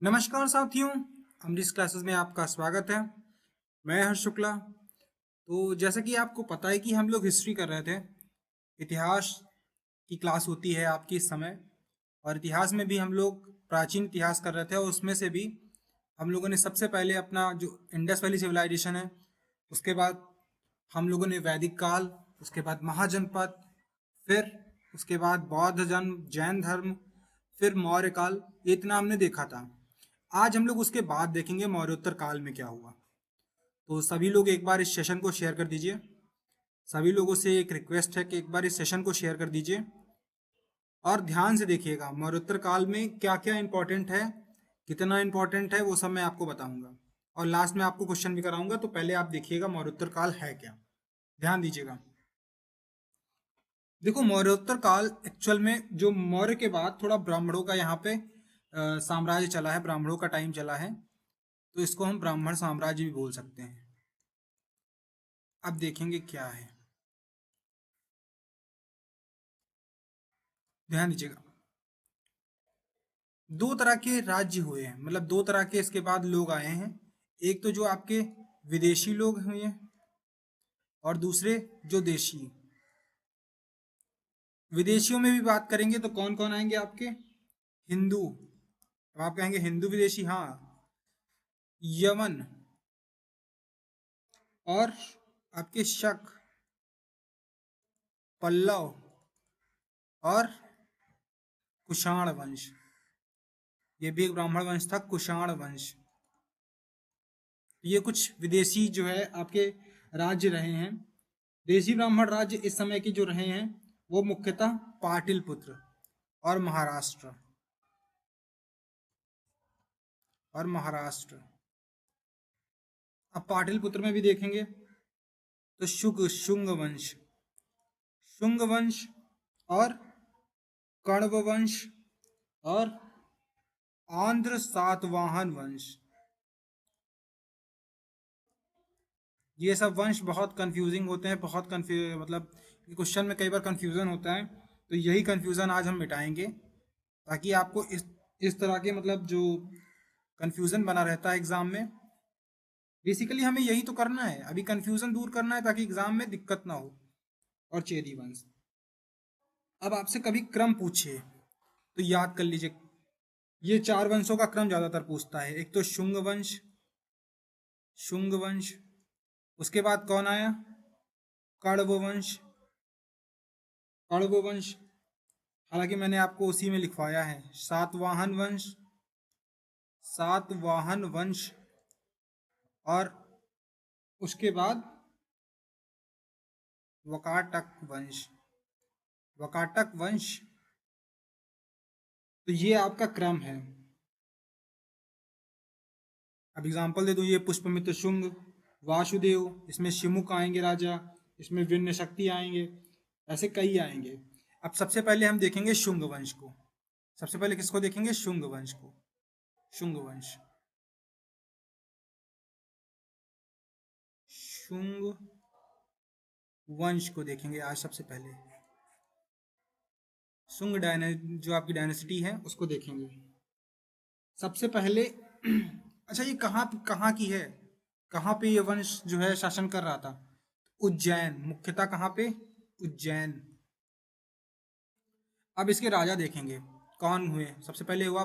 नमस्कार साथियों, अमरीश क्लासेस में आपका स्वागत है। मैं हर्ष शुक्ला। तो जैसा कि आपको पता है कि हम लोग हिस्ट्री कर रहे थे, इतिहास की क्लास होती है आपकी इस समय। और इतिहास में भी हम लोग प्राचीन इतिहास कर रहे थे और उसमें से भी हम लोगों ने सबसे पहले अपना जो इंडस वैली सिविलाइजेशन है, उसके बाद हम लोगों ने वैदिक काल, उसके बाद महाजनपद, फिर उसके बाद बौद्ध जन्म, जैन धर्म, फिर मौर्य काल, ये इतना हमने देखा था। आज हम लोग उसके बाद देखेंगे मौर्योत्तर काल में क्या हुआ। तो सभी लोग एक बार इस सेशन को शेयर कर दीजिए। सभी लोगों से एक रिक्वेस्ट है कि एक बार इस सेशन को शेयर कर दीजिए और ध्यान से देखिएगा मौर्योत्तर काल में क्या क्या इंपॉर्टेंट है, कितना इंपॉर्टेंट है, वो सब मैं आपको बताऊंगा। और लास्ट में आपको क्वेश्चन भी कराऊंगा, तो पहले आप देखिएगा मौर्योत्तर काल है क्या। ध्यान दीजिएगा। देखो, मौर्योत्तर काल एक्चुअल में जो मौर्य के बाद थोड़ा ब्राह्मणों का यहाँ पे साम्राज्य चला है, ब्राह्मणों का टाइम चला है, तो इसको हम ब्राह्मण साम्राज्य भी बोल सकते हैं। अब देखेंगे क्या है, ध्यान दीजिएगा। दो तरह के राज्य हुए हैं, मतलब दो तरह के इसके बाद लोग आए हैं। एक तो जो आपके विदेशी लोग हुए हैं और दूसरे जो देशी। विदेशियों में भी बात करेंगे तो कौन कौन आएंगे आपके? हिंदू। अब आप कहेंगे हिंदू विदेशी, हाँ। यमन और आपके शक, पल्लव और कुषाण वंश। ये भी एक ब्राह्मण वंश था, कुषाण वंश। ये कुछ विदेशी जो है आपके राज्य रहे हैं। देशी ब्राह्मण राज्य इस समय के जो रहे हैं वो मुख्यतः पाटिलपुत्र और महाराष्ट्र और महाराष्ट्र। अब पाटिलपुत्र में भी देखेंगे तो शुंग वंश और कण्व वंश और आंध्र सातवाहन वंश। ये सब वंश बहुत कंफ्यूजिंग होते हैं, बहुत मतलब क्वेश्चन में कई बार कंफ्यूजन होता है। तो यही कंफ्यूजन आज हम मिटाएंगे, ताकि आपको इस तरह के मतलब जो कंफ्यूजन बना रहता है एग्जाम में, बेसिकली हमें यही तो करना है, अभी कंफ्यूजन दूर करना है ताकि एग्जाम में दिक्कत ना हो। और चेरी वंश। अब आपसे कभी क्रम पूछे तो याद कर लीजिए, ये चार वंशों का क्रम ज्यादातर पूछता है। एक तो शुंग वंश, उसके बाद कौन आया? कण्व वंश। कण्व वंश, हालांकि मैंने आपको उसी में लिखवाया है। सातवाहन वंश और उसके बाद वकाटक वंश। वकाटक वंश, तो ये आपका क्रम है। अब एग्जांपल दे दूं, ये पुष्पमित्र शुंग, वासुदेव, इसमें शिमुक आएंगे राजा, इसमें विन्य शक्ति आएंगे, ऐसे कई आएंगे। अब सबसे पहले हम देखेंगे शुंग वंश को। सबसे पहले किसको देखेंगे? शुंग वंश को। शुंग वंश, शुंग वंश को देखेंगे आज सबसे पहले। शुंग जो आपकी डायनेसिटी है उसको देखेंगे सबसे पहले। अच्छा, ये कहाँ की है? कहाँ पे ये वंश जो है शासन कर रहा था? उज्जैन, मुख्यतः कहाँ पे? उज्जैन। अब इसके राजा देखेंगे कौन हुए। सबसे पहले हुआ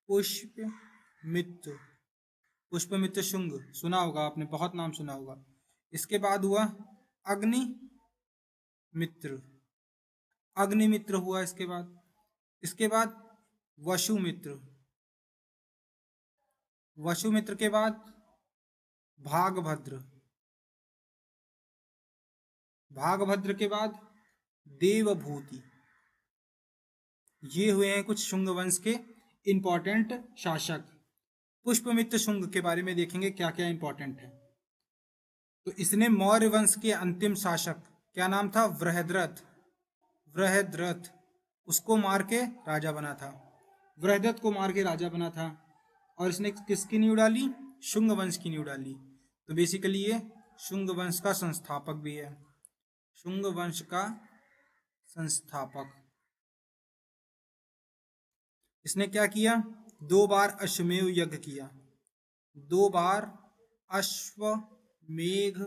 पुष्पमित्र। पुष्पमित्र शुंग, सुना होगा आपने, बहुत नाम सुना होगा। इसके बाद हुआ अग्निमित्र। अग्निमित्र हुआ इसके बाद। इसके बाद वसुमित्र। वसुमित्र के बाद भागभद्र। भागभद्र के बाद देवभूति। ये हुए हैं कुछ शुंग वंश के इंपॉर्टेंट शासक। पुष्पमित्र शुंग के बारे में देखेंगे क्या क्या इंपॉर्टेंट है। तो इसने मौर्य वंश के अंतिम शासक, क्या नाम था? वृहद्रथ। वृहद्रथ, उसको मार के राजा बना था। वृहद्रथ को मार के राजा बना था। और इसने किसकी नींव डाली? शुंग वंश की नींव डाली। तो बेसिकली ये शुंग वंश का संस्थापक भी है। शुंग वंश का संस्थापक। इसने क्या किया? 2 बार अश्वमेध यज्ञ किया। 2 बार अश्वमेध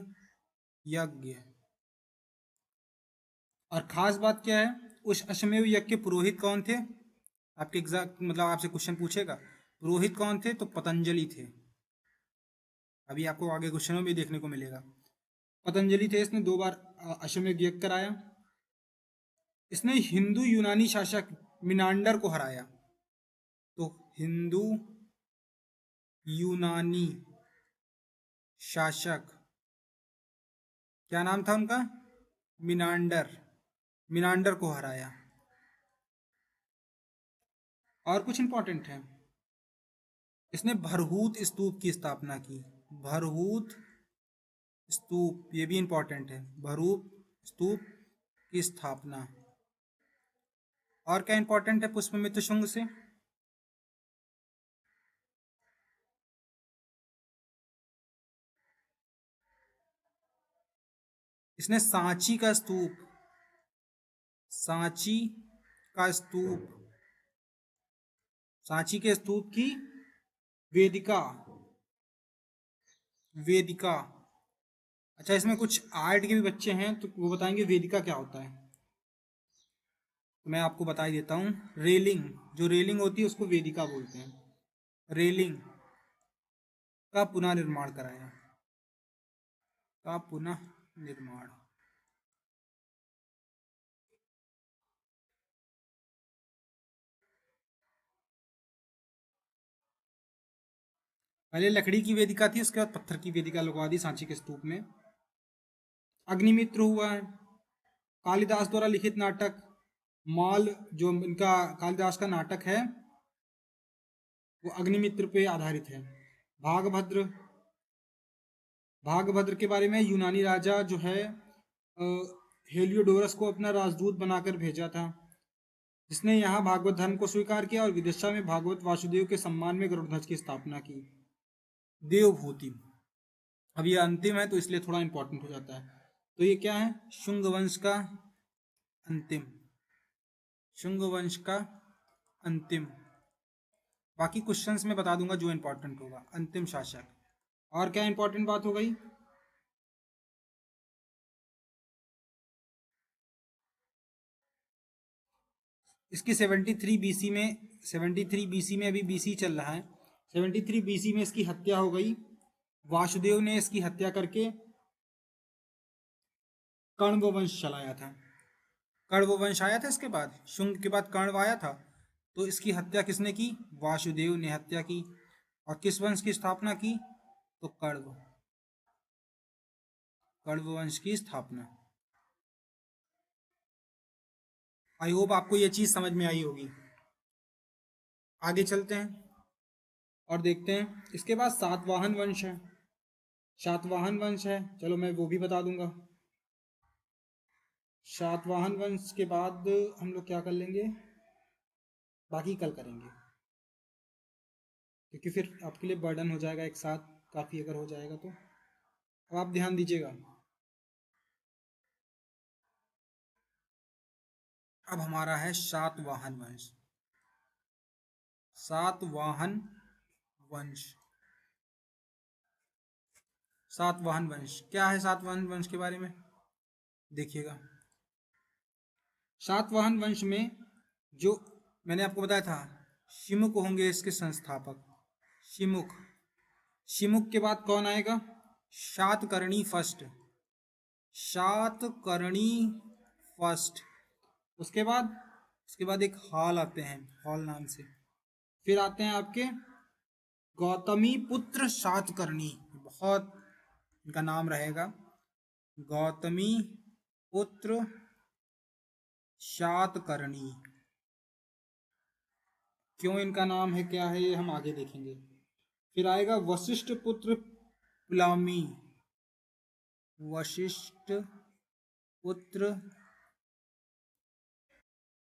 यज्ञ। और खास बात क्या है, उस अश्वमेध यज्ञ के पुरोहित कौन थे? आपके एग्जाम मतलब आपसे क्वेश्चन पूछेगा पुरोहित कौन थे, तो पतंजलि थे। अभी आपको आगे क्वेश्चनों में देखने को मिलेगा। पतंजलि थे, इसने 2 बार अश्वमेध यज्ञ कराया। इसने हिंदू यूनानी शासक मिनांडर को हराया। तो हिंदू यूनानी शासक, क्या नाम था उनका? मिनांडर। मिनांडर को हराया। और कुछ इंपॉर्टेंट है, इसने भरहूत स्तूप की स्थापना की। भरहूत स्तूप, ये भी इंपॉर्टेंट है, भरहूत स्तूप की स्थापना। और क्या इंपॉर्टेंट है पुष्पमित्र शुंग से? इसने सांची का स्तूप, सांची का स्तूप, सांची के स्तूप की वेदिका, वेदिका। अच्छा, इसमें कुछ आर्ट के भी बच्चे हैं तो वो बताएंगे वेदिका क्या होता है। तो मैं आपको बता ही देता हूँ। रेलिंग, जो रेलिंग होती है उसको वेदिका बोलते हैं। रेलिंग का पुनः निर्माण कराया, का पुनः निर्माण। पहले लकड़ी की वेदिका थी, उसके बाद पत्थर की वेदिका लगवा दी सांची के स्तूप में। अग्निमित्र हुआ है, कालिदास द्वारा लिखित नाटक माल, जो इनका कालिदास का नाटक है वो अग्निमित्र पे आधारित है। भागभद्र, भागभद्र के बारे में यूनानी राजा जो है हेलियोडोरस को अपना राजदूत बनाकर भेजा था, जिसने यहाँ भागवत धर्म को स्वीकार किया और विदिशा में भागवत वासुदेव के सम्मान में गरुड़ध्वज की स्थापना की। देवभूति, अब ये अंतिम है तो इसलिए थोड़ा इंपॉर्टेंट हो जाता है। तो ये क्या है? शुंग वंश का अंतिम, शुंग वंश का अंतिम। बाकी क्वेश्चंस में बता दूंगा जो इंपॉर्टेंट होगा। अंतिम शासक। और क्या इंपॉर्टेंट बात हो गई? इसकी 73 बीसी में, 73 बीसी में, अभी बीसी चल रहा है, 73 बीसी में इसकी हत्या हो गई। वासुदेव ने इसकी हत्या करके कण्व वंश चलाया था। कण्व वंश आया था इसके बाद, शुंग के बाद कण्व आया था। तो इसकी हत्या किसने की? वासुदेव ने हत्या की। और किस वंश की स्थापना की? तो कण्व, कण्व वंश की स्थापना। आई होप आपको ये चीज समझ में आई होगी। आगे चलते हैं और देखते हैं। इसके बाद सातवाहन वंश है, सातवाहन वंश है, चलो मैं वो भी बता दूंगा। सातवाहन वंश के बाद हम लोग क्या कर लेंगे, बाकी कल करेंगे, क्योंकि फिर आपके लिए बर्डन हो जाएगा एक साथ काफ़ी अगर हो जाएगा तो। अब आप ध्यान दीजिएगा। अब हमारा है सातवाहन वंश। सातवाहन वंश, सातवाहन वंश क्या है? सातवाहन वंश के बारे में देखिएगा। सातवाहन वंश में जो मैंने आपको बताया था, शिमुक होंगे इसके संस्थापक। शिमुक, शिमुक के बाद कौन आएगा? Satakarni first, Satakarni first. उसके बाद एक हॉल आते हैं, हॉल नाम से। फिर आते हैं आपके गौतमी पुत्र सातकर्णी, बहुत इनका नाम रहेगा, गौतमी पुत्र सातकर्णी। क्यों इनका नाम है, क्या है, ये हम आगे देखेंगे। फिर आएगा वशिष्ठ पुत्र पुलामी, वशिष्ठ पुत्र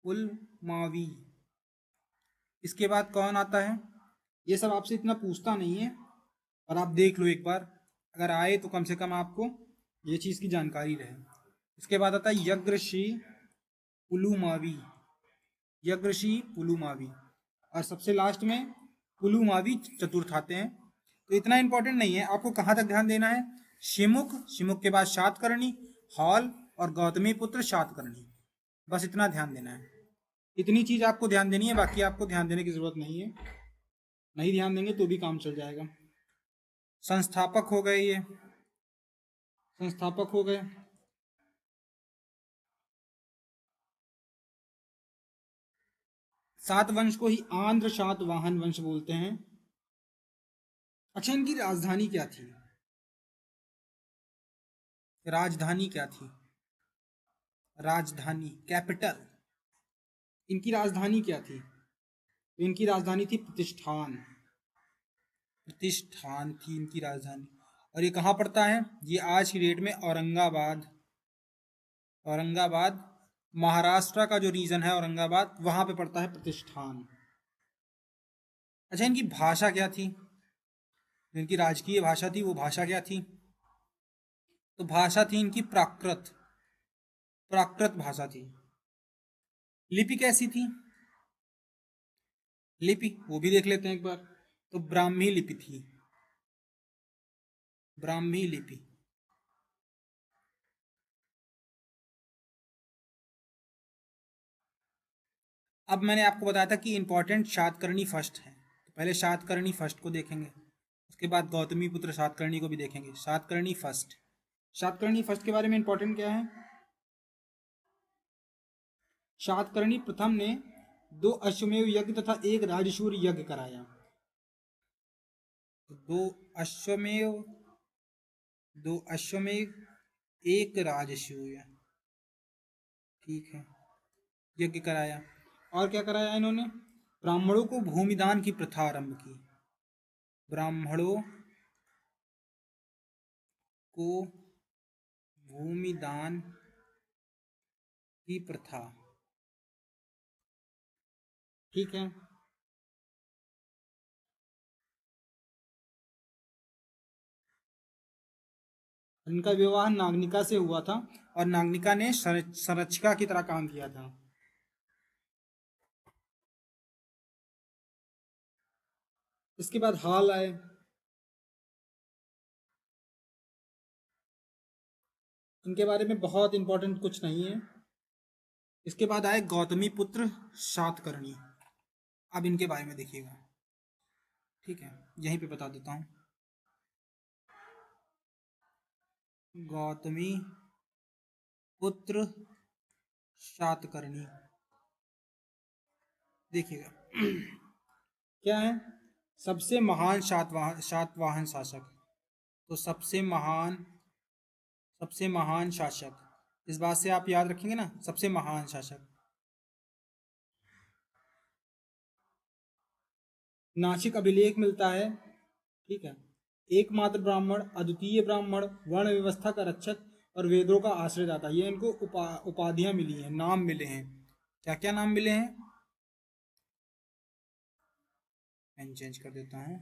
पुलमावी। इसके बाद कौन आता है? ये सब आपसे इतना पूछता नहीं है, और आप देख लो एक बार, अगर आए तो कम से कम आपको ये चीज़ की जानकारी रहे। इसके बाद आता है यज्ञऋषि पुलुमावी, यज्ञऋषि पुलुमावी। और सबसे लास्ट में पुलुमावी चतुर्थ आते हैं। तो इतना इंपॉर्टेंट नहीं है, आपको कहाँ तक ध्यान देना है, शिमुख, शिमुख के बाद शातकर्णी, हॉल और गौतमी पुत्र शातकर्णी, बस इतना ध्यान देना है। इतनी चीज आपको ध्यान देनी है, बाकी आपको ध्यान देने की जरूरत नहीं है, नहीं ध्यान देंगे तो भी काम चल जाएगा। संस्थापक हो गए, ये संस्थापक हो गए। सातवंश को ही आंध्र सातवाहन वंश बोलते हैं। अच्छा, इनकी राजधानी क्या थी, राजधानी क्या थी, राजधानी कैपिटल, इनकी राजधानी क्या थी, तो इनकी राजधानी थी प्रतिष्ठान, प्रतिष्ठान थी इनकी राजधानी। और ये कहाँ पड़ता है, ये आज की डेट में औरंगाबाद, औरंगाबाद महाराष्ट्र का जो रीजन है औरंगाबाद, वहां पे पड़ता है प्रतिष्ठान। अच्छा, इनकी भाषा क्या थी, इनकी राजकीय भाषा थी वो भाषा क्या थी, तो भाषा थी इनकी प्राकृत, प्राकृत भाषा थी। लिपि कैसी थी, लिपि वो भी देख लेते हैं एक बार, तो ब्राह्मी लिपि थी, ब्राह्मी लिपि। अब मैंने आपको बताया था कि इंपॉर्टेंट शातकर्णी फर्स्ट है, तो पहले शातकर्णी फर्स्ट को देखेंगे, उसके बाद गौतमी पुत्र शातकर्णी को भी देखेंगे। शातकर्णी फर्स्ट, शातकर्णी फर्स्ट के बारे में इंपॉर्टेंट क्या है, शातकर्णी प्रथम ने 2 अश्वमेव यज्ञ तथा 1 राजसूय यज्ञ कराया। तो 2 अश्वमेव, 2 अश्वमेव 1 राजसूय, ठीक है, यज्ञ कराया। और क्या कराया इन्होंने, ब्राह्मणों को भूमिदान की प्रथा आरंभ की, ब्राह्मणों को भूमिदान की प्रथा, ठीक है। इनका विवाह नागनिका से हुआ था और नागनिका ने संरक्षिका की तरह काम किया था। इसके बाद हाल आए, इनके बारे में बहुत इंपॉर्टेंट कुछ नहीं है। इसके बाद आए गौतमी पुत्र सातकर्णी, अब इनके बारे में देखिएगा, ठीक है, यहीं पे बता देता हूं। गौतमी पुत्र सातकर्णी, देखिएगा क्या है, सबसे महान सातवाहन शासक, तो सबसे महान शासक, इस बात से आप याद रखेंगे ना, सबसे महान शासक। नासिक अभिलेख मिलता है, ठीक है, एकमात्र ब्राह्मण, अद्वितीय ब्राह्मण, वर्ण व्यवस्था का रक्षक और वेदों का आश्रयदाता, ये इनको उपाधियां मिली हैं, नाम मिले हैं। क्या क्या नाम मिले हैं, मैं चेंज कर देता हूं,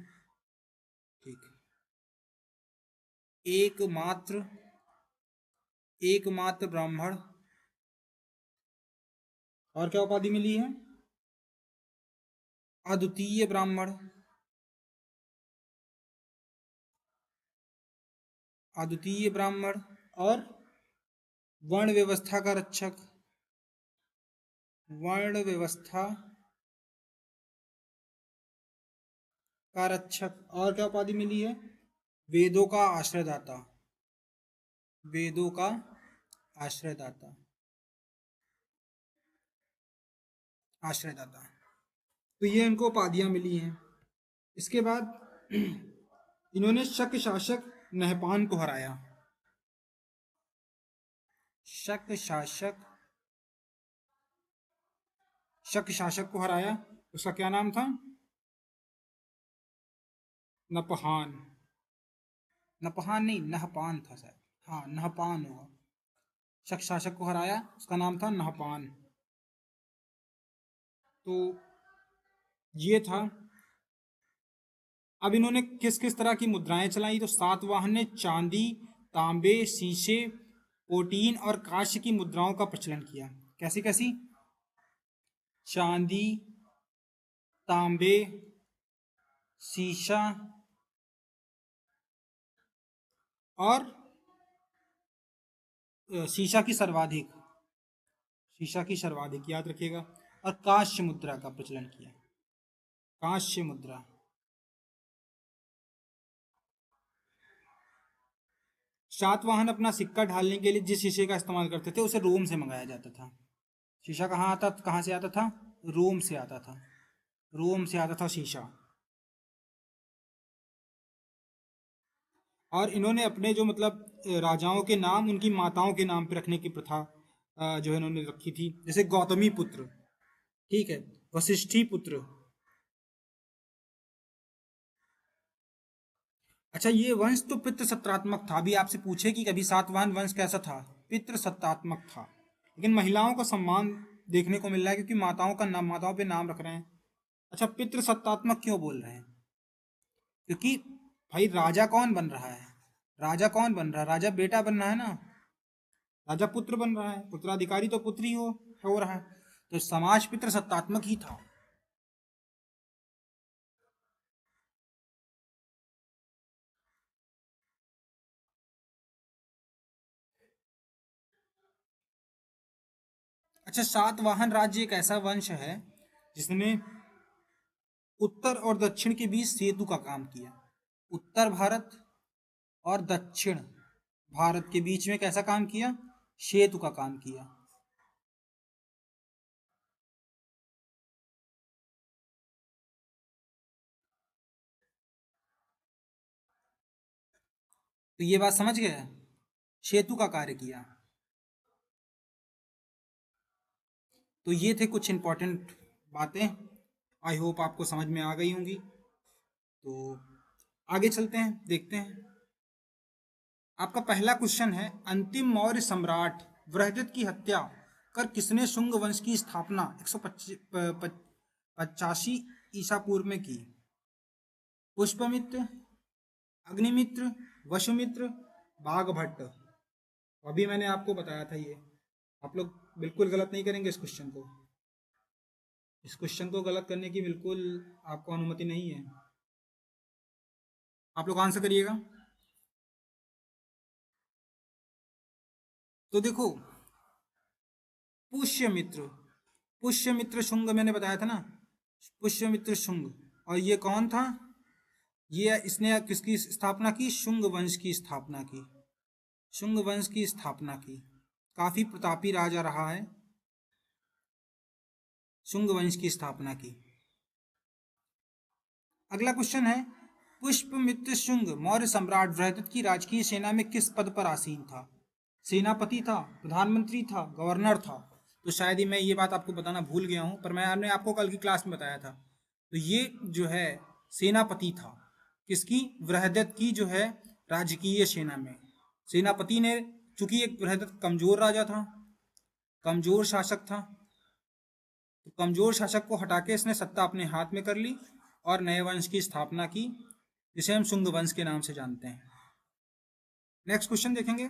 ठीक, एकमात्र, एकमात्र ब्राह्मण, और क्या उपाधि मिली है, अद्वितीय ब्राह्मण, अद्वितीय ब्राह्मण, और वर्ण व्यवस्था का रक्षक, वर्ण व्यवस्था का रक्षक, और क्या उपाधि मिली है, वेदों का आश्रयदाता, वेदों का आश्रयदाता, आश्रयदाता, तो ये इनको उपाधियां मिली हैं। इसके बाद इन्होंने शक शासक नहपान को हराया, शक शासक, शक शासक को हराया, उसका क्या नाम था, नपहान, नपहान नहीं नहपान था शायद, हाँ नहपान होगा, शक शासक को हराया, उसका नाम था नहपान। तो ये था। अब इन्होंने किस किस तरह की मुद्राएं चलाई, तो सातवाहन ने चांदी, तांबे, शीशे, पोटीन और कांस्य की मुद्राओं का प्रचलन किया। कैसी कैसी, चांदी, तांबे, शीशा और शीशा की सर्वाधिक याद रखिएगा। और कांस्य मुद्रा का प्रचलन किया। कांस्य मुद्रा। सातवाहन अपना सिक्का ढालने के लिए जिस शीशे का इस्तेमाल करते थे उसे रोम से मंगाया जाता था। शीशा कहाँ से आता था? रोम से आता था। रोम से आता था शीशा। और इन्होंने अपने जो मतलब राजाओं के नाम उनकी माताओं के नाम पे रखने की प्रथा जो है इन्होंने रखी थी। जैसे गौतमी पुत्र, ठीक है, वशिष्ठी पुत्र। अच्छा, ये वंश तो पितृसत्तात्मक था। अभी आपसे पूछे कि कभी सातवाहन वंश कैसा था? पितृसत्तात्मक था। लेकिन महिलाओं का सम्मान देखने को मिल रहा है क्योंकि माताओं पे नाम रख रहे हैं। अच्छा, पितृसत्तात्मक क्यों बोल रहे हैं? क्योंकि भाई राजा कौन बन रहा है? राजा कौन बन रहा है? राजा बेटा बन रहा है ना। राजा पुत्र बन रहा है, उत्तराधिकारी तो पुत्र ही हो रहा है। तो समाज पितृसत्तात्मक ही था। अच्छा, सातवाहन राज्य एक ऐसा वंश है जिसने उत्तर और दक्षिण के बीच सेतु का काम किया। उत्तर भारत और दक्षिण भारत के बीच में कैसा काम किया? सेतु का काम किया। तो ये बात समझ गए? सेतु का कार्य किया। तो ये थे कुछ इंपॉर्टेंट बातें। आई होप आपको समझ में आ गई होंगी। तो आगे चलते हैं, देखते हैं। आपका पहला क्वेश्चन है, अंतिम मौर्य सम्राट बृहदित की हत्या कर किसने शुंग वंश की स्थापना 185 ईसा पूर्व में की? पुष्पमित्र, अग्निमित्र, वसुमित्र, बाघभट्ट। अभी मैंने आपको बताया था ये। आप लोग बिल्कुल गलत नहीं करेंगे इस क्वेश्चन को। इस क्वेश्चन को गलत करने की बिल्कुल आपको अनुमति नहीं है। आप लोग आंसर करिएगा। तो देखो, पुष्यमित्र, पुष्यमित्र शुंग मैंने बताया था ना। पुष्यमित्र शुंग। और ये कौन था? ये इसने किसकी स्थापना की? शुंग वंश की स्थापना की। शुंग वंश की स्थापना की। काफी प्रतापी राजा रहा है। शुंग वंश की स्थापना की। अगला क्वेश्चन है, पुष्पमित्र शुंग मौर्य सम्राट बृहदित की राजकीय सेना में किस पद पर आसीन था? सेनापति था, प्रधानमंत्री था, गवर्नर था? तो शायद ही मैं ये बात आपको बताना भूल गया हूँ, पर मैंने आपको कल की क्लास में बताया था। तो ये जो है सेनापति था। किसकी? बृहदित की जो है राजकीय सेना में सेनापति ने, चूंकि एक बृहदित कमजोर राजा था, कमजोर शासक था, तो कमजोर शासक को हटा के इसने सत्ता अपने हाथ में कर ली और नए वंश की स्थापना की, जिसे हम शुंग वंश के नाम से जानते हैं। नेक्स्ट क्वेश्चन देखेंगे,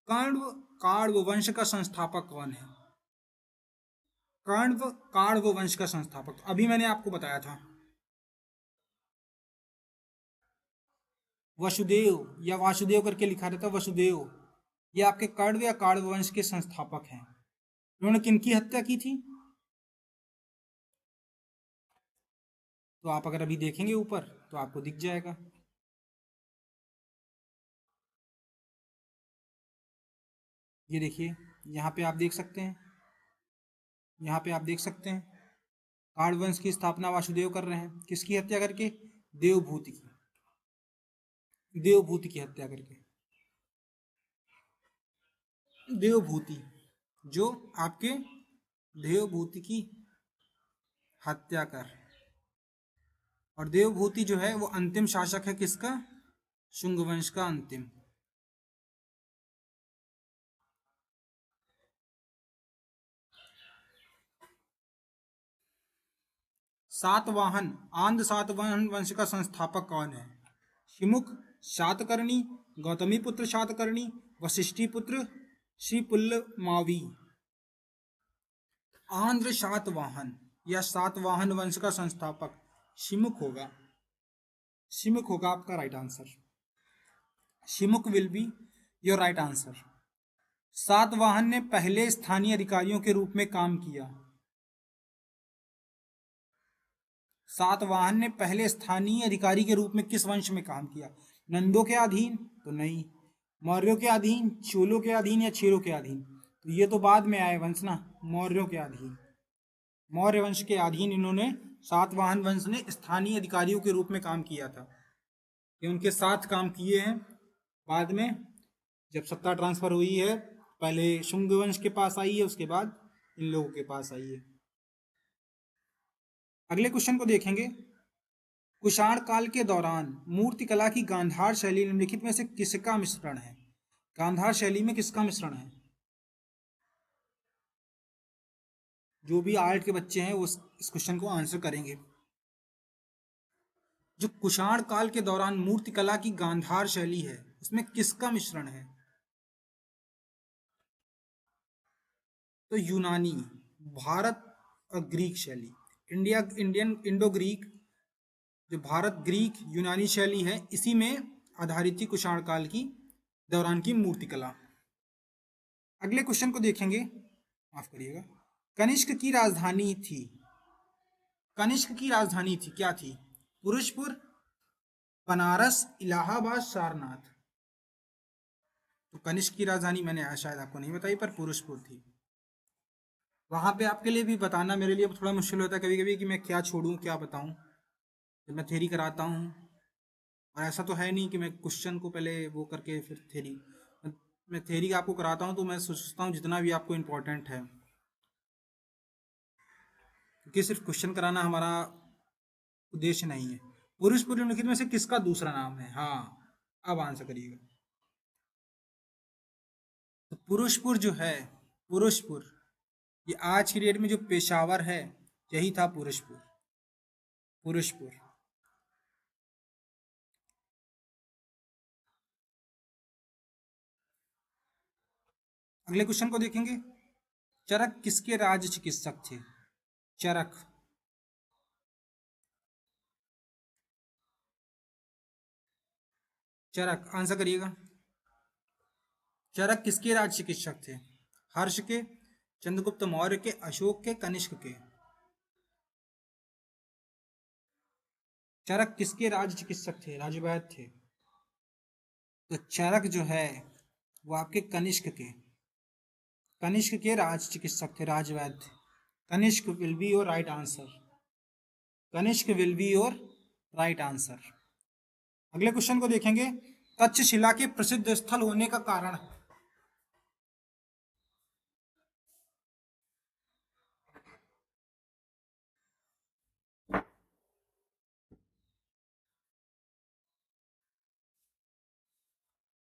काण्व काण्व वंश का संस्थापक कौन है? काण्व काण्व वंश का संस्थापक अभी मैंने आपको बताया था, वसुदेव या वासुदेव करके लिखा रहता है, वसुदेव। ये आपके कण्व या काण्व वंश के संस्थापक हैं। उन्होंने किनकी हत्या की थी? तो आप अगर अभी देखेंगे ऊपर तो आपको दिख जाएगा। ये देखिए, यहाँ पे आप देख सकते हैं, यहाँ पे आप देख सकते हैं काण्व वंश की स्थापना वासुदेव कर रहे हैं। किसकी हत्या करके? देवभूति की। देवभूति की हत्या करके। देवभूति, जो आपके देवभूति की हत्या कर। और देवभूति जो है वो अंतिम शासक है किसका? शुंग वंश का अंतिम। सातवाहन आंध्र सातवाहन वंश का संस्थापक कौन है? शिमुख, शातकर्णी, गौतमी पुत्र शातकर्णी, वशिष्ठी पुत्र श्रीपुल्लमावी। आंध्र सातवाहन या सातवाहन वंश का संस्थापक? शिमुक होगा, शिमुक होगा आपका right answer. Simuka will be your right answer. Satavahana ने पहले स्थानीय अधिकारियों के रूप में काम किया। सातवाहन ने पहले स्थानीय अधिकारी के रूप में किस वंश में काम किया? नंदों के अधीन तो नहीं, मौर्यों के अधीन, चोलों के अधीन या चेरों के अधीन? तो ये तो बाद में आए वंश ना, मौर्यों के अधीन। मौर्य वंश के अधीन इन्होंने, सातवाहन वंश ने स्थानीय अधिकारियों के रूप में काम किया था। ये उनके साथ काम किए हैं। बाद में जब सत्ता ट्रांसफर हुई है, पहले शुंग वंश के पास आई है, उसके बाद इन लोगों के पास आई है। अगले क्वेश्चन को देखेंगे। कुषाण काल के दौरान मूर्तिकला की गांधार शैली निम्नलिखित में से किसका मिश्रण है? गांधार शैली में किसका मिश्रण है? जो भी आर्ट के बच्चे हैं वो इस क्वेश्चन को आंसर करेंगे। जो कुषाण काल के दौरान मूर्तिकला की गांधार शैली है, उसमें किसका मिश्रण है? तो यूनानी, भारत और ग्रीक शैली, इंडो ग्रीक, जो भारत ग्रीक यूनानी शैली है, इसी में आधारित थी कुषाण काल की दौरान की मूर्तिकला। अगले क्वेश्चन को देखेंगे, माफ करिएगा। कनिष्क की राजधानी थी, कनिष्क की राजधानी थी क्या थी? पुरुषपुर, बनारस, इलाहाबाद, सारनाथ? तो कनिष्क की राजधानी मैंने शायद आपको नहीं बताई, पर पुरुषपुर थी। वहां पे आपके लिए भी बताना मेरे लिए थोड़ा मुश्किल होता है कभी कभी कि मैं क्या छोड़ूं क्या बताऊं जब मैं थ्योरी कराता हूं। और ऐसा तो है नहीं कि मैं क्वेश्चन को पहले वो करके फिर थ्योरी, मैं थ्योरी आपको कराता हूं तो मैं सोचता हूं जितना भी आपको इम्पोर्टेंट है, क्योंकि सिर्फ क्वेश्चन कराना हमारा उद्देश्य नहीं है। पुरुषपुर निम्नलिखित में से किसका दूसरा नाम है? हाँ, अब आंसर करिएगा। तो पुरुषपुर जो है, पुरुषपुर, ये आज की डेट में जो पेशावर है, यही था पुरुषपुर। पुरुषपुर। अगले क्वेश्चन को देखेंगे। चरक किसके राज्य चिकित्सक थे? चरक, चरक आंसर करिएगा। चरक किसके राज्य चिकित्सक थे? हर्ष के, चंद्रगुप्त मौर्य के, अशोक के, कनिष्क के? चरक किसके राज्य चिकित्सक थे? राजवैद्य थे। तो चरक जो है वो आपके कनिष्क के, कनिष्क के राज चिकित्सक थे, राजवैद्य। Kanishka will be your right answer. Kanishka will be your right answer. अगले क्वेश्चन को देखेंगे। तक्षशिला के प्रसिद्ध स्थल होने का कारण?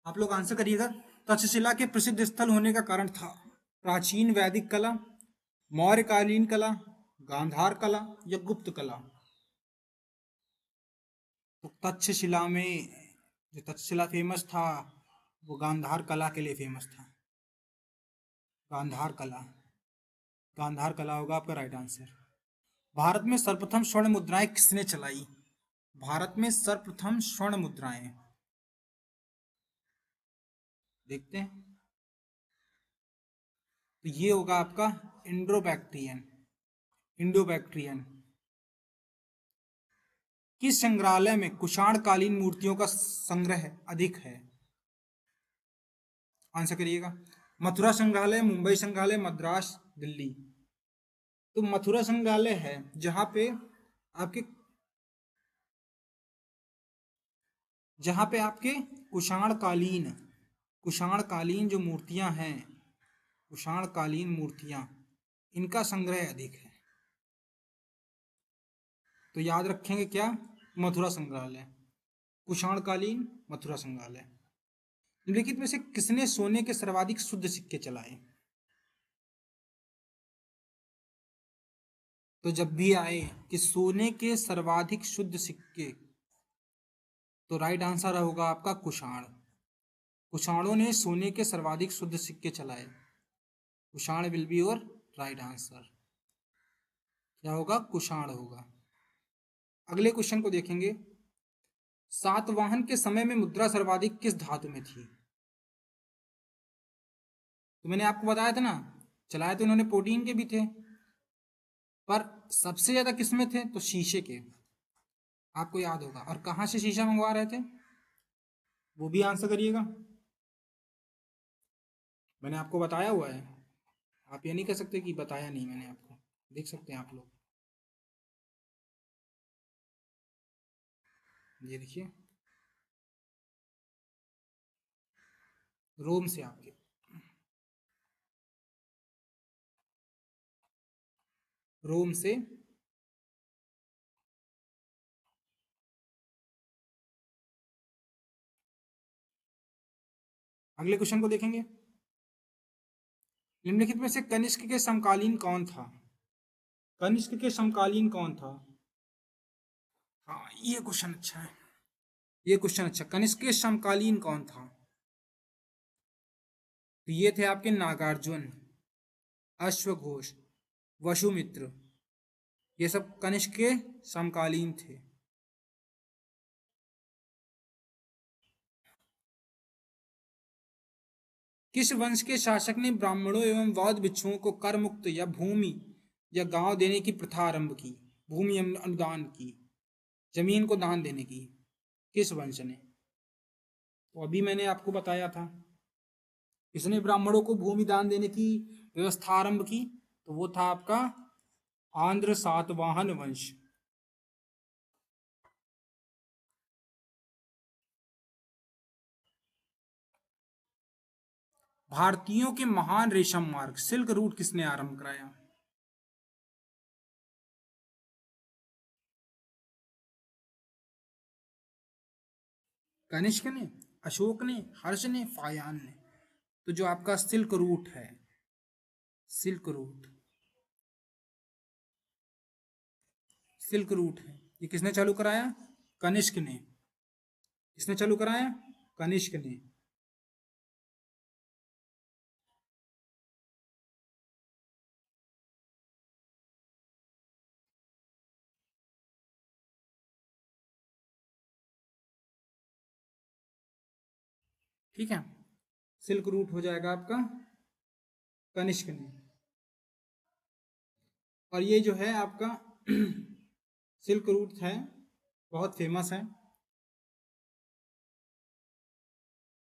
आप लोग आंसर करिएगा। तक्षशिला के प्रसिद्ध स्थल होने का कारण था प्राचीन वैदिक कला, मौर्यकालीन कला, गांधार कला या गुप्त कला? तो तक्षशिला में जो तक्षशिला फेमस था वो गांधार कला के लिए फेमस था। गांधार कला, गांधार कला होगा आपका राइट आंसर। भारत में सर्वप्रथम स्वर्ण मुद्राएं किसने चलाई? भारत में सर्वप्रथम स्वर्ण मुद्राएं, देखते हैं। तो ये होगा आपका इंडो बैक्ट्रियन, इंडो बैक्ट्रियन। किस संग्रहालय में कुषाण कालीन मूर्तियों का संग्रह अधिक है? आंसर करिएगा। मथुरा संग्रहालय, मुंबई संग्रहालय, मद्रास, दिल्ली? तो मथुरा संग्रहालय है जहां पे आपके, जहां पे आपके कुषाण कालीन, कुषाण कालीन जो मूर्तियां हैं, कुषाण कालीन मूर्तियां, इनका संग्रह अधिक है। तो याद रखेंगे क्या? मथुरा संग्रहालय, कुषाण कालीन, मथुरा संग्रहालय। निम्नलिखित में से किसने सोने के सर्वाधिक शुद्ध सिक्के चलाए? तो जब भी आए कि सोने के सर्वाधिक शुद्ध सिक्के, तो राइट आंसर होगा आपका कुषाण। कुषाणों ने सोने के सर्वाधिक शुद्ध सिक्के चलाए। Kushan will be your right answer. क्या होगा? कुषाण होगा। अगले क्वेश्चन को देखेंगे। सातवाहन के समय में मुद्रा सर्वाधिक किस धातु में थी? तो मैंने आपको बताया था ना, चलाए तो इन्होंने प्रोटीन के भी थे, पर सबसे ज्यादा किस में थे? तो शीशे के। आपको याद होगा। और कहाँ से शीशा मंगवा रहे थे? वो भी आंसर करिएगा। मैंने आपको बताया हुआ है, आप ये नहीं कह सकते कि बताया नहीं मैंने आपको। देख सकते हैं आप लोग, ये देखिए, रोम से आपके। रोम से। अगले क्वेश्चन को देखेंगे। निम्नलिखित में से कनिष्क के समकालीन कौन था? कनिष्क के समकालीन कौन था? हाँ, ये क्वेश्चन अच्छा है। ये क्वेश्चन अच्छा। कनिष्क के समकालीन कौन था? तो ये थे आपके नागार्जुन, अश्वघोष, वसुमित्र। ये सब कनिष्क के समकालीन थे। किस वंश के शासक ने ब्राह्मणों एवं बौद्ध भिक्षुओं को कर मुक्त या भूमि या गांव देने की प्रथा आरंभ की? भूमि अनुदान की, जमीन को दान देने की, किस वंश ने? तो अभी मैंने आपको बताया था, किसने ब्राह्मणों को भूमि दान देने की व्यवस्था आरंभ की? तो वो था आपका आंध्र सातवाहन वंश। भारतीयों के महान रेशम मार्ग सिल्क रूट किसने आरंभ कराया? कनिष्क ने, अशोक ने, हर्ष ने, फायान ने। तो जो आपका सिल्क रूट है, सिल्क रूट, सिल्क रूट है, ये किसने चालू कराया? कनिष्क ने। किसने चालू कराया? कनिष्क ने। ठीक है, सिल्क रूट हो जाएगा आपका कनिष्क ने। और ये जो है आपका सिल्क रूट है, बहुत फेमस है।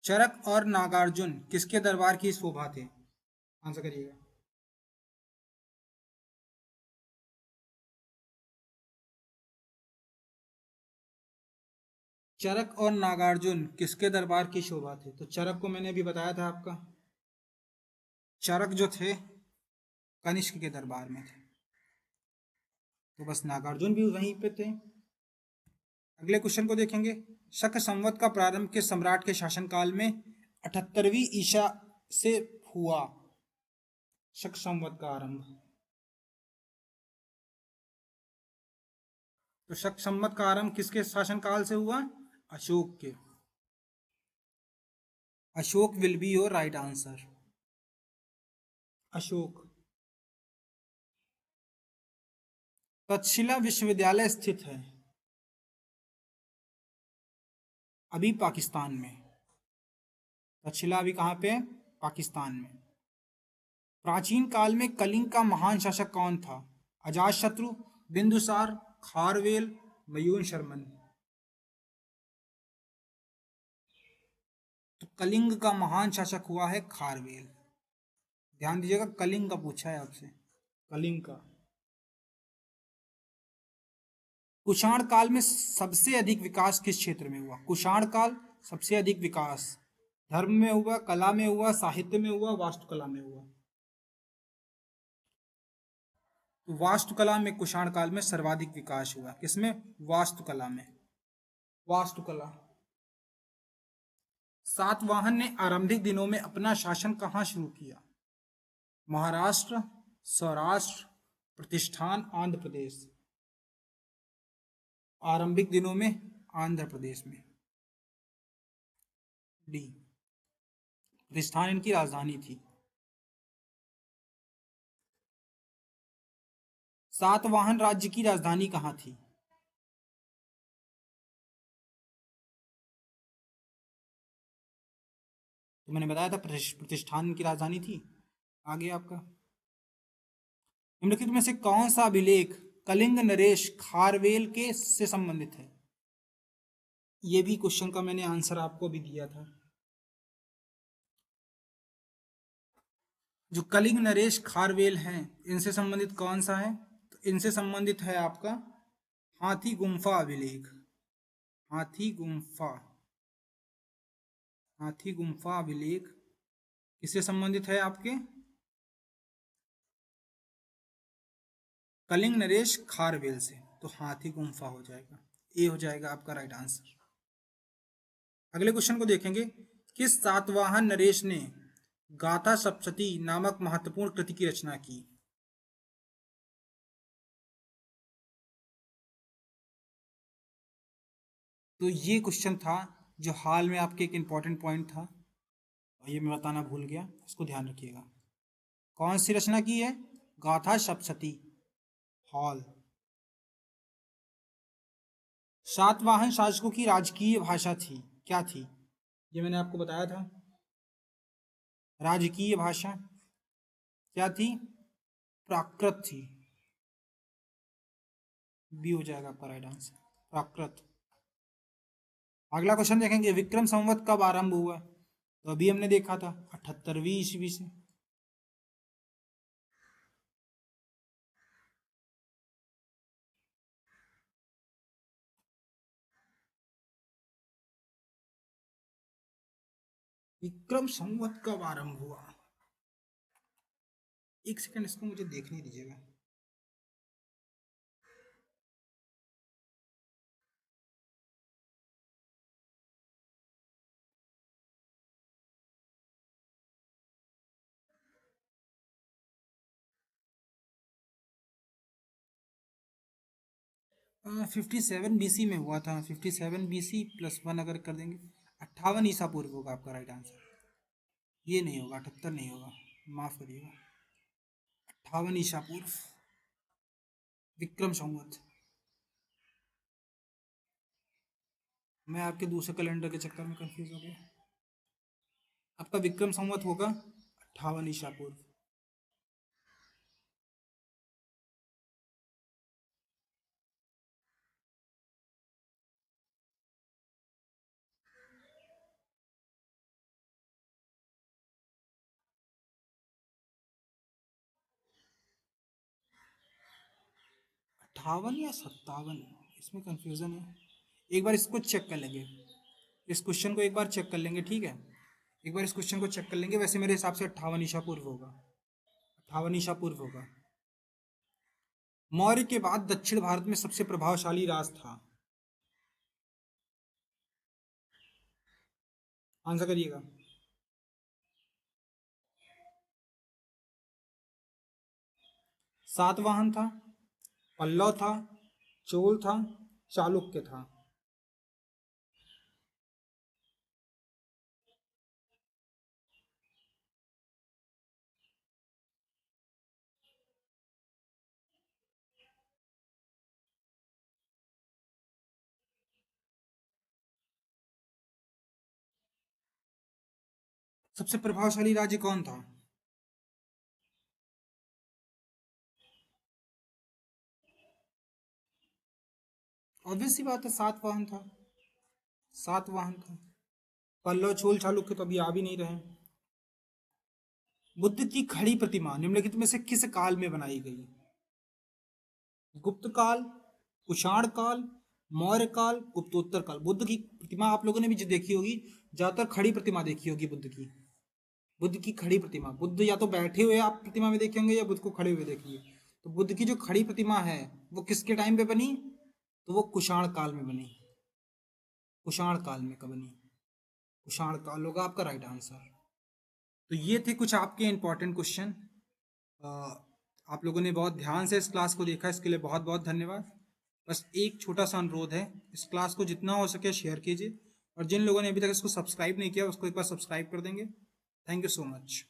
चरक और नागार्जुन किसके दरबार की शोभा थे? आंसर करिएगा। चरक और नागार्जुन किसके दरबार की शोभा थे? तो चरक को मैंने अभी बताया था आपका, चरक जो थे कनिष्क के दरबार में थे, तो बस नागार्जुन भी वहीं पे थे। अगले क्वेश्चन को देखेंगे। शक संवत का प्रारंभ के सम्राट के शासनकाल में 78वीं ईसा से हुआ। शक संवत का आरंभ, तो शक संवत का आरंभ किसके शासनकाल से हुआ? अशोक के। Ashok will be your right answer. Ashok. Takshashila विश्वविद्यालय स्थित है अभी पाकिस्तान में। तक्षशिला अभी कहाँ पे है? पाकिस्तान में। प्राचीन काल में कलिंग का महान शासक कौन था? अजातशत्रु, बिंदुसार, खारवेल, मयून शर्मन। तो कलिंग का महान शासक हुआ है खारवेल। ध्यान दीजिएगा, कलिंग का पूछा है आपसे, कलिंग का। कुषाण काल में सबसे अधिक विकास किस क्षेत्र में हुआ? कुषाण काल सबसे अधिक विकास धर्म में हुआ, कला में हुआ, साहित्य में हुआ, वास्तुकला में हुआ? तो वास्तुकला में कुषाण काल में सर्वाधिक विकास हुआ। किसमें? वास्तुकला में। वास्तुकला। सातवाहन ने आरंभिक दिनों में अपना शासन कहाँ शुरू किया? महाराष्ट्र, सौराष्ट्र, प्रतिष्ठान, आंध्र प्रदेश। आरंभिक दिनों में आंध्र प्रदेश में। डी, प्रतिष्ठान इनकी राजधानी थी। सातवाहन राज्य की राजधानी कहाँ थी? तो मैंने बताया था प्रतिष्ठान की राजधानी थी। आगे आपका, निम्नलिखित में से कौन सा अभिलेख कलिंग नरेश खारवेल के से संबंधित है? ये भी क्वेश्चन का मैंने आंसर आपको भी दिया था। जो कलिंग नरेश खारवेल हैं, इनसे संबंधित कौन सा है? तो इनसे संबंधित है आपका हाथी गुम्फा अभिलेख। हाथी गुम्फा, हाथी गुम्फा अभिलेख किससे संबंधित है आपके? कलिंग नरेश खारवेल से। तो हाथी गुम्फा हो जाएगा, ये हो जाएगा आपका राइट आंसर। अगले क्वेश्चन को देखेंगे। किस सातवाहन नरेश ने गाथा सप्तशती नामक महत्वपूर्ण कृति की रचना की? तो ये क्वेश्चन था जो हाल में आपके एक इंपॉर्टेंट पॉइंट था, और ये मैं बताना भूल गया, इसको ध्यान रखिएगा। कौन सी रचना की है? गाथा सप्तशती हॉल। सातवाहन शासकों की राजकीय भाषा थी, क्या थी? ये मैंने आपको बताया था। राजकीय भाषा क्या थी? प्राकृत थी। बी हो जाएगा आपका राइट आंसर, प्राकृत। अगला क्वेश्चन देखेंगे। विक्रम संवत कब आरंभ हुआ? तो अभी हमने देखा था 78वीं ईस्वी से। विक्रम संवत कब आरंभ हुआ? एक सेकंड, इसको मुझे देखने दीजिएगा। फिफ्टी सेवन बीसी में हुआ था। 57 BC प्लस 1 अगर कर देंगे 58 ईसा पूर्व होगा आपका राइट आंसर। ये नहीं होगा, 78 नहीं होगा, माफ करिएगा, 58 ईसा पूर्व विक्रम संवत। मैं आपके दूसरे कैलेंडर के चक्कर में कंफ्यूज हो गया। आपका विक्रम संवत होगा 58 ईसा पूर्व। अट्ठावन या 57, इसमें कंफ्यूजन है। एक बार इसको चेक कर लेंगे, इस क्वेश्चन को एक बार चेक कर लेंगे, ठीक है? एक बार इस क्वेश्चन को चेक कर लेंगे। वैसे मेरे हिसाब से 58 ईसा पूर्व होगा, 58 ईसा पूर्व होगा। मौर्य के बाद दक्षिण भारत में सबसे प्रभावशाली राज था? आंसर करिएगा। सातवाहन था, पल्लव था, चोल था, चालुक्य था? सबसे प्रभावशाली राज्य कौन था? ऑब्वियस सी बात है, सातवाहन था। सातवाहन था। पल्लव चोल चालुक्य तो अभी आ भी नहीं रहे। बुद्ध की खड़ी प्रतिमा निम्नलिखित में से किस काल में बनाई गई? गुप्त काल, कुषाण काल, मौर्य काल, गुप्तोत्तर काल। बुद्ध की प्रतिमा आप लोगों ने भी जो देखी होगी, ज्यादातर खड़ी प्रतिमा देखी होगी बुद्ध की। बुद्ध की खड़ी प्रतिमा, बुद्ध या तो बैठे हुए आप प्रतिमा में देखेंगे या बुद्ध को खड़े हुए देखेंगे। तो बुद्ध की जो खड़ी प्रतिमा है वो किसके टाइम पे बनी? तो वो कुषाण काल में बनी। कुषाण काल में कब बनी? कुषाण काल होगा आपका राइट आंसर। तो ये थे कुछ आपके इंपॉर्टेंट क्वेश्चन। आप लोगों ने बहुत ध्यान से इस क्लास को देखा, इसके लिए बहुत बहुत धन्यवाद। बस एक छोटा सा अनुरोध है, इस क्लास को जितना हो सके शेयर कीजिए, और जिन लोगों ने अभी तक इसको सब्सक्राइब नहीं किया उसको एक बार सब्सक्राइब कर देंगे। Thank you so much.